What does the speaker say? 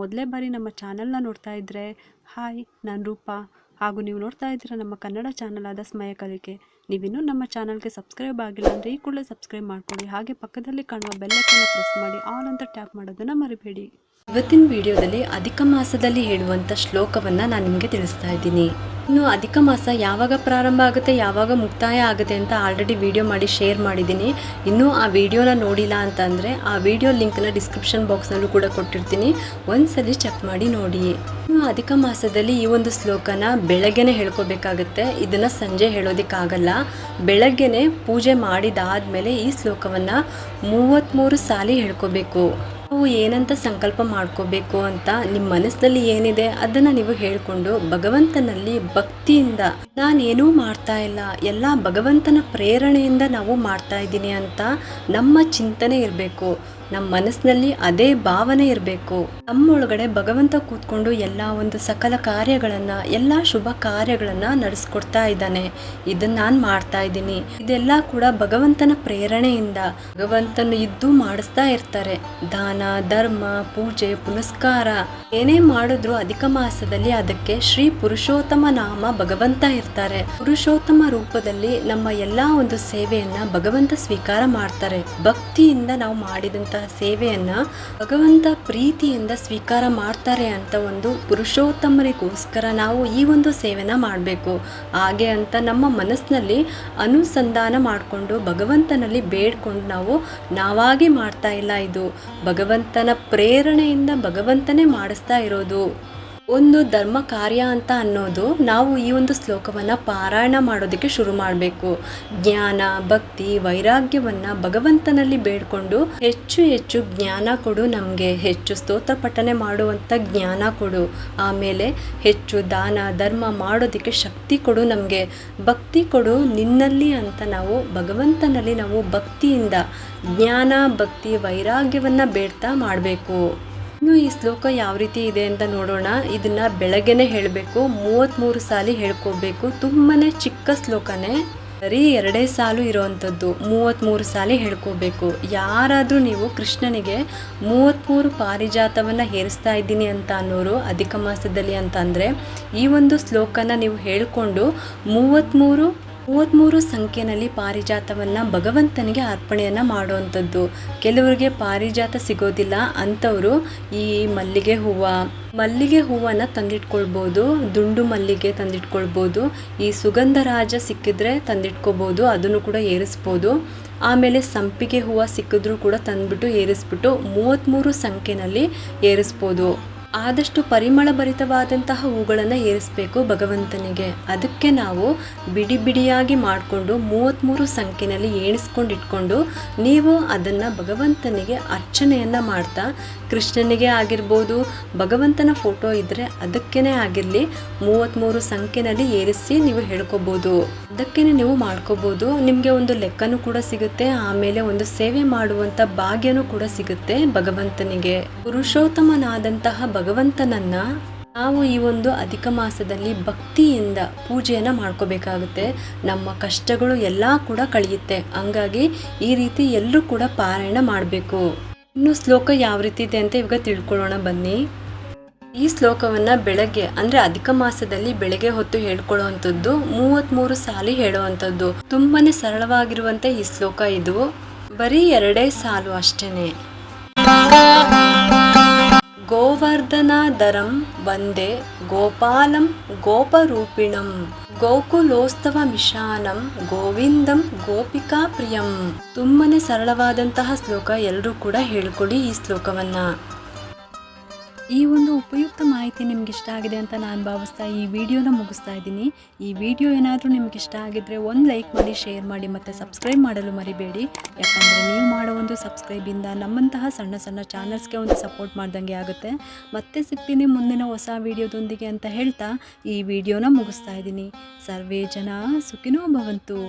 ಮೊದಲೇ ಬಾರಿ ನಮ್ಮ ಚಾನಲ್ನ ನೋಡ್ತಾ ಇದ್ದರೆ ಹಾಯ್, ನಾನು ರೂಪಾ. ಹಾಗೂ ನೀವು ನೋಡ್ತಾ ಇದ್ದೀರಾ ನಮ್ಮ ಕನ್ನಡ ಚಾನಲ್ ಆದ ಸ್ಮಯ ಕಲಿಕೆ. ನೀವಿನ್ನೂ ನಮ್ಮ ಚಾನಲ್ಗೆ ಸಬ್ಸ್ಕ್ರೈಬ್ ಆಗಿಲ್ಲ ಅಂದರೆ ಈ ಕೂಡಲೇ ಸಬ್ಸ್ಕ್ರೈಬ್ ಮಾಡ್ಕೊಳ್ಳಿ. ಹಾಗೆ ಪಕ್ಕದಲ್ಲಿ ಕಾಣುವ ಬೆಲ್ ಐಕಾನ್ನ ಪ್ರೆಸ್ ಮಾಡಿ ಆಲ್ ಅಂತ ಟ್ಯಾಪ್ ಮಾಡೋದನ್ನು ಮರಿಬೇಡಿ. ಇವತ್ತಿನ ವಿಡಿಯೋದಲ್ಲಿ ಅಧಿಕ ಮಾಸದಲ್ಲಿ ಹೇಳುವಂಥ ಶ್ಲೋಕವನ್ನು ನಾನು ನಿಮಗೆ ತಿಳಿಸ್ತಾ ಇದ್ದೀನಿ. ಇನ್ನು ಅಧಿಕ ಮಾಸ ಯಾವಾಗ ಪ್ರಾರಂಭ ಆಗುತ್ತೆ, ಯಾವಾಗ ಮುಕ್ತಾಯ ಆಗುತ್ತೆ ಅಂತ ಆಲ್ರೆಡಿ ವಿಡಿಯೋ ಮಾಡಿ ಶೇರ್ ಮಾಡಿದ್ದೀನಿ. ಇನ್ನೂ ಆ ವಿಡಿಯೋನ ನೋಡಿಲ್ಲ ಅಂತಂದರೆ ಆ ವಿಡಿಯೋ ಲಿಂಕ್ನ ಡಿಸ್ಕ್ರಿಪ್ಷನ್ ಬಾಕ್ಸ್ನಲ್ಲೂ ಕೂಡ ಕೊಟ್ಟಿರ್ತೀನಿ, ಒಂದ್ಸಲಿ ಚೆಕ್ ಮಾಡಿ ನೋಡಿ. ಇನ್ನು ಅಧಿಕ ಮಾಸದಲ್ಲಿ ಈ ಒಂದು ಶ್ಲೋಕನ ಬೆಳಗ್ಗೆನೆ ಹೇಳ್ಕೋಬೇಕಾಗತ್ತೆ. ಇದನ್ನು ಸಂಜೆ ಹೇಳೋದಕ್ಕಾಗಲ್ಲ. ಬೆಳಗ್ಗೆನೆ ಪೂಜೆ ಮಾಡಿದಾದ್ಮೇಲೆ ಈ ಶ್ಲೋಕವನ್ನು 33 ಸಾರಿ ಹೇಳ್ಕೋಬೇಕು. ನಾವು ಏನಂತ ಸಂಕಲ್ಪ ಮಾಡ್ಕೋಬೇಕು ಅಂತ ನಿಮ್ಮ ಮನಸ್ಸಿನಲ್ಲಿ ಏನಿದೆ ಅದನ್ನು ನೀವು ಹೇಳಿಕೊಂಡು ಭಗವಂತನಲ್ಲಿ ಭಕ್ತಿಯಿಂದ ನಾನೇನೂ ಮಾಡ್ತಾ ಇಲ್ಲ, ಎಲ್ಲ ಭಗವಂತನ ಪ್ರೇರಣೆಯಿಂದ ನಾವು ಮಾಡ್ತಾ ಇದ್ದೀನಿ ಅಂತ ನಮ್ಮ ಚಿಂತನೆ ಇರಬೇಕು. ನಮ್ಮ ಮನಸ್ಸಿನಲ್ಲಿ ಅದೇ ಭಾವನೆ ಇರಬೇಕು. ನಮ್ಮೊಳಗಡೆ ಭಗವಂತ ಕೂತ್ಕೊಂಡು ಎಲ್ಲ ಒಂದು ಸಕಲ ಕಾರ್ಯಗಳನ್ನು, ಎಲ್ಲ ಶುಭ ಕಾರ್ಯಗಳನ್ನು ನಡೆಸ್ಕೊಡ್ತಾ ಇದ್ದಾನೆ. ಇದನ್ನು ನಾನು ಮಾಡ್ತಾ ಇದ್ದೀನಿ. ಇದೆಲ್ಲ ಕೂಡ ಭಗವಂತನ ಪ್ರೇರಣೆಯಿಂದ ಭಗವಂತನು ಇದ್ದು ಮಾಡಿಸ್ತಾ ಇರ್ತಾರೆ. ದಾನ, ಧರ್ಮ, ಪೂಜೆ, ಪುನಸ್ಕಾರ ಏನೇ ಮಾಡಿದ್ರು ಅಧಿಕ ಮಾಸದಲ್ಲಿ ಅದಕ್ಕೆ ಶ್ರೀ ಪುರುಷೋತ್ತಮ ನಾಮ ಭಗವಂತ ಇರ್ತಾರೆ. ಪುರುಷೋತ್ತಮ ರೂಪದಲ್ಲಿ ನಮ್ಮ ಎಲ್ಲ ಒಂದು ಸೇವೆಯನ್ನ ಭಗವಂತ ಸ್ವೀಕಾರ ಮಾಡ್ತಾರೆ. ಭಕ್ತಿಯಿಂದ ನಾವು ಮಾಡಿದಂತಹ ಸೇವೆಯನ್ನ ಭಗವಂತ ಪ್ರೀತಿಯಿಂದ ಸ್ವೀಕಾರ ಮಾಡ್ತಾರೆ ಅಂತ ಒಂದು ಪುರುಷೋತ್ತಮರಿಗೋಸ್ಕರ ನಾವು ಈ ಒಂದು ಸೇವೆನ ಮಾಡಬೇಕು. ಹಾಗೆ ಅಂತ ನಮ್ಮ ಮನಸ್ಸಿನಲ್ಲಿ ಅನುಸಂಧಾನ ಮಾಡಿಕೊಂಡು ಭಗವಂತನಲ್ಲಿ ಬೇಡ್ಕೊಂಡು ನಾವಾಗಿ ಮಾಡ್ತಾ ಇಲ್ಲ. ಇದು ಭಗವಂತನ ಪ್ರೇರಣೆಯಿಂದ ಭಗವಂತನೇ ಮಾಡಿಸ್ತಾ ಇರೋದು. ಒಂದು ಧರ್ಮ ಕಾರ್ಯ ಅಂತ ಅನ್ನೋದು ನಾವು ಈ ಒಂದು ಶ್ಲೋಕವನ್ನು ಪಾರಾಯಣ ಮಾಡೋದಕ್ಕೆ ಶುರು ಮಾಡಬೇಕು. ಜ್ಞಾನ, ಭಕ್ತಿ, ವೈರಾಗ್ಯವನ್ನು ಭಗವಂತನಲ್ಲಿ ಬೇಡ್ಕೊಂಡು ಹೆಚ್ಚು ಜ್ಞಾನ ಕೊಡು, ನಮಗೆ ಹೆಚ್ಚು ಸ್ತೋತ್ರ ಪಠನೆ ಮಾಡುವಂಥ ಜ್ಞಾನ ಕೊಡು. ಆಮೇಲೆ ಹೆಚ್ಚು ದಾನ ಧರ್ಮ ಮಾಡೋದಕ್ಕೆ ಶಕ್ತಿ ಕೊಡು, ನಮಗೆ ಭಕ್ತಿ ಕೊಡು ನಿನ್ನಲ್ಲಿ ಅಂತ ನಾವು ಭಗವಂತನಲ್ಲಿ ನಾವು ಭಕ್ತಿಯಿಂದ ಜ್ಞಾನ, ಭಕ್ತಿ, ವೈರಾಗ್ಯವನ್ನು ಬೇಡ್ತಾ ಮಾಡಬೇಕು. ಇನ್ನು ಈ ಶ್ಲೋಕ ಯಾವ ರೀತಿ ಇದೆ ಅಂತ ನೋಡೋಣ. ಇದನ್ನ ಬೆಳಗ್ಗೆನೆ ಹೇಳಬೇಕು. 33 ಸಾರಿ ಹೇಳ್ಕೋಬೇಕು. ತುಂಬಾನೇ ಚಿಕ್ಕ ಶ್ಲೋಕನೇ, ಬರೀ 2 ಸಾಲು ಇರೋವಂಥದ್ದು. 33 ಸಾರಿ ಹೇಳ್ಕೋಬೇಕು. ಯಾರಾದರೂ ನೀವು ಕೃಷ್ಣನಿಗೆ 33 ಪಾರಿಜಾತವನ್ನು ಹೇರಿಸ್ತಾ ಇದ್ದೀನಿ ಅಂತ ಅನ್ನೋರು ಅಧಿಕ ಮಾಸದಲ್ಲಿ ಅಂತ ಅಂದರೆ ಈ ಒಂದು ಶ್ಲೋಕನ ನೀವು ಹೇಳ್ಕೊಂಡು 33 ಸಂಖ್ಯೆಯಲ್ಲಿ ಪಾರಿಜಾತವನ್ನು ಭಗವಂತನಿಗೆ ಅರ್ಪಣೆಯನ್ನು ಮಾಡುವಂಥದ್ದು. ಕೆಲವರಿಗೆ ಪಾರಿಜಾತ ಸಿಗೋದಿಲ್ಲ ಅಂಥವರು ಈ ಮಲ್ಲಿಗೆ ಹೂವನ್ನು ತಂದಿಟ್ಕೊಳ್ಬೋದು. ದುಂಡು ಮಲ್ಲಿಗೆ ತಂದಿಟ್ಕೊಳ್ಬೋದು. ಈ ಸುಗಂಧರಾಜ ಸಿಕ್ಕಿದ್ರೆ ತಂದಿಟ್ಕೋಬೋದು, ಅದನ್ನು ಕೂಡ ಏರಿಸ್ಬೋದು. ಆಮೇಲೆ ಸಂಪಿಗೆ ಹೂವು ಸಿಕ್ಕಿದ್ರೂ ಕೂಡ ತಂದ್ಬಿಟ್ಟು ಏರಿಸ್ಬಿಟ್ಟು 33 ಸಂಖ್ಯೆಯಲ್ಲಿ ಏರಿಸ್ಬೋದು. ಆದಷ್ಟು ಪರಿಮಳ ಭರಿತವಾದಂತಹ ಹೂಗಳನ್ನು ಏರಿಸಬೇಕು ಭಗವಂತನಿಗೆ. ಅದಕ್ಕೆ ನಾವು ಬಿಡಿಯಾಗಿ ಮಾಡಿಕೊಂಡು 33 ಸಂಖ್ಯೆಯಲ್ಲಿ ಎಣಿಸ್ಕೊಂಡು ಇಟ್ಕೊಂಡು ನೀವು ಅದನ್ನು ಭಗವಂತನಿಗೆ ಅರ್ಚನೆಯನ್ನು ಮಾಡ್ತಾ, ಕೃಷ್ಣನಿಗೆ ಆಗಿರ್ಬೋದು, ಭಗವಂತನ ಫೋಟೋ ಇದ್ದರೆ ಅದಕ್ಕೇ ಆಗಿರಲಿ 33 ಸಂಖ್ಯೆಯಲ್ಲಿ ಏರಿಸಿ ನೀವು ಹೇಳ್ಕೋಬೋದು. ಅದಕ್ಕೇ ನೀವು ಮಾಡ್ಕೋಬೋದು. ನಿಮಗೆ ಒಂದು ಲೆಕ್ಕನೂ ಕೂಡ ಸಿಗುತ್ತೆ. ಆಮೇಲೆ ಒಂದು ಸೇವೆ ಮಾಡುವಂಥ ಭಾಗ್ಯನೂ ಕೂಡ ಸಿಗುತ್ತೆ ಭಗವಂತನಿಗೆ. ಪುರುಷೋತ್ತಮನಾದಂತಹ ಭಗವಂತನನ್ನ ನಾವು ಈ ಒಂದು ಅಧಿಕ ಮಾಸದಲ್ಲಿ ಭಕ್ತಿಯಿಂದ ಪೂಜೆಯನ್ನು ಮಾಡ್ಕೋಬೇಕಾಗುತ್ತೆ. ನಮ್ಮ ಕಷ್ಟಗಳು ಎಲ್ಲ ಕೂಡ ಕಳೆಯುತ್ತೆ. ಹಂಗಾಗಿ ಈ ರೀತಿ ಎಲ್ಲರೂ ಕೂಡ ಪಾರಾಯಣ ಮಾಡಬೇಕು. ಇನ್ನು ಶ್ಲೋಕ ಯಾವ ರೀತಿ ಇದೆ ಅಂತ ಇವಾಗ ತಿಳ್ಕೊಳ್ಳೋಣ ಬನ್ನಿ. ಈ ಶ್ಲೋಕವನ್ನು ಬೆಳಗ್ಗೆ ಅಂದರೆ ಅಧಿಕ ಮಾಸದಲ್ಲಿ ಬೆಳಗ್ಗೆ ಹೊತ್ತು ಹೇಳ್ಕೊಳ್ಳುವಂಥದ್ದು. 33 ಸಾರಿ ಹೇಳುವಂಥದ್ದು. ತುಂಬಾನೇ ಸರಳವಾಗಿರುವಂಥ ಈ ಶ್ಲೋಕ ಇದು. ಬರೀ 2 ಸಾಲು ಅಷ್ಟೇನೆ. ಗೋವರ್ಧನಧರಂ ವಂದೇ ಗೋಪಾಲಂ ಗೋಪರೂಪಿಣಂ ಗೋಕುಲೋತ್ಸವ ಮಿಷಾನಂ ಗೋವಿಂದಂ ಗೋಪಿಕಾ ಪ್ರಿಯಂ. ತುಂಬಾನೇ ಸರಳವಾದಂತಹ ಶ್ಲೋಕ. ಎಲ್ಲರೂ ಕೂಡ ಹೇಳ್ಕೊಳ್ಳಿ ಈ ಶ್ಲೋಕವನ್ನು. ಈ ಒಂದು ಉಪಯುಕ್ತ ಮಾಹಿತಿ ನಿಮ್ಗೆ ಇಷ್ಟ ಆಗಿದೆ ಅಂತ ನಾನು ಭಾವಿಸ್ತಾ ಈ ವಿಡಿಯೋನ ಮುಗಿಸ್ತಾ ಇದ್ದೀನಿ. ಈ ವಿಡಿಯೋ ಏನಾದರೂ ನಿಮ್ಗೆ ಇಷ್ಟ ಆಗಿದ್ರೆ ಒಂದು ಲೈಕ್ ಮಾಡಿ, ಶೇರ್ ಮಾಡಿ ಮತ್ತು ಸಬ್ಸ್ಕ್ರೈಬ್ ಮಾಡಲು ಮರಿಬೇಡಿ. ಯಾಕಂದರೆ ನೀವು ಮಾಡೋ ಒಂದು ಸಬ್ಸ್ಕ್ರೈಬಿಂದ ನಮ್ಮಂತಹ ಸಣ್ಣ ಚಾನಲ್ಸ್ಗೆ ಒಂದು ಸಪೋರ್ಟ್ ಮಾಡ್ದಂಗೆ ಆಗುತ್ತೆ. ಮತ್ತೆ ಸಿಗ್ತೀನಿ ಮುಂದಿನ ಹೊಸ ವಿಡಿಯೋದೊಂದಿಗೆ ಅಂತ ಹೇಳ್ತಾ ಈ ವಿಡಿಯೋನ ಮುಗಿಸ್ತಾ ಇದ್ದೀನಿ. ಸರ್ವೇ ಜನ ಸುಖಿನೋ ಭವಂತು.